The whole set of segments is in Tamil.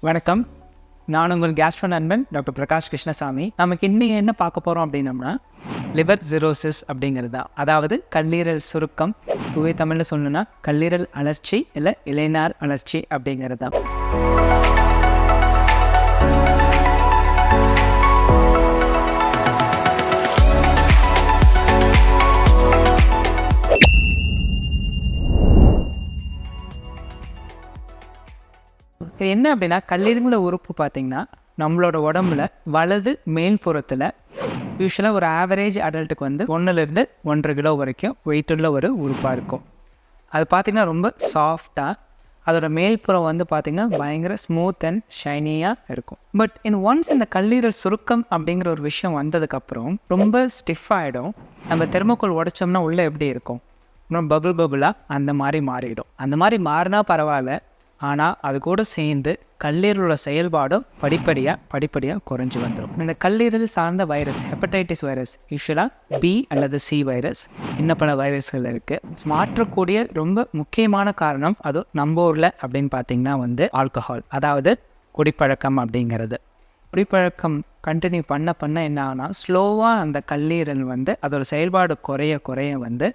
வணக்கம், நான் உங்கள் கேஸ்ட்ரோனன்பன் டாக்டர் பிரகாஷ் கிருஷ்ணசாமி. நமக்கு இன்னைக்கு என்ன பார்க்க போகிறோம் அப்படின்னம்னா லிவர் சிரோசிஸ் அப்படிங்கிறது தான். அதாவது கல்லீரல் சுருக்கம், தூய தமிழில் சொல்லணும்னா கல்லீரல் அழற்சி இல்லை இளைஞர் அழற்சி அப்படிங்கிறது தான். இது என்ன அப்படின்னா, கல்லீரல் உறுப்பு பார்த்திங்கன்னா நம்மளோட உடம்புல வலது மேல்புறத்தில் யூஸ்வலாக ஒரு ஆவரேஜ் அடல்ட்டுக்கு வந்து 1 to 1.5 கிலோ வரைக்கும் வெயிட்டுள்ள ஒரு உறுப்பாக இருக்கும். அது பார்த்திங்கன்னா ரொம்ப சாஃப்டாக, அதோட மேல்புறம் வந்து பார்த்திங்கன்னா பயங்கர ஸ்மூத் அண்ட் ஷைனியாக இருக்கும். பட் இந்த கல்லீரல் சுருக்கம் அப்படிங்கிற ஒரு விஷயம் வந்ததுக்கப்புறம் ரொம்ப ஸ்டிஃப் ஆகிடும். நம்ம தெர்மோகோல் உடைச்சோம்னா உள்ளே எப்படி இருக்கும், இன்னும் பபுளாக அந்த மாதிரி மாறிடும். அந்த மாதிரி மாறினா பரவாயில்ல, ஆனால் அது கூட சேர்ந்து கல்லீரலோட செயல்பாடும் படிப்படியாக குறைஞ்சி வந்துடும். இந்த கல்லீரல் சார்ந்த வைரஸ், ஹெப்படைட்டிஸ் வைரஸ், யூஸ்வலாக பி அல்லது சி வைரஸ், இன்னும் பல வைரஸ்கள் இருக்குது. மாற்றக்கூடிய ரொம்ப முக்கியமான காரணம் அது நம்ம ஊரில் அப்படின்னு பார்த்திங்கன்னா வந்து ஆல்கஹால், அதாவது குடிப்பழக்கம் அப்படிங்கிறது. குடிப்பழக்கம் கண்டினியூ பண்ண என்ன ஆகுனா ஸ்லோவாக அந்த கல்லீரல் வந்து அதோட செயல்பாடு குறைய வந்து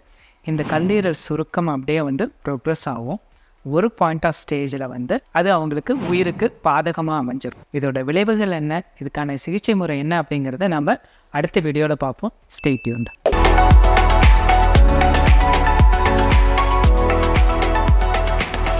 இந்த கல்லீரல் சுருக்கம் அப்படியே வந்து ப்ரோக்ரஸ் ஆகும். ஒரு பாயிண்ட் ஆஃப் ஸ்டேஜில் வந்து அது அவங்களுக்கு உயிருக்கு பாதகமாக அமைஞ்சிடும். இதோட விளைவுகள் என்ன, இதுக்கான சிகிச்சை முறை என்ன அப்படிங்கிறத நம்ம அடுத்த வீடியோவில் பார்ப்போம். Stay tuned.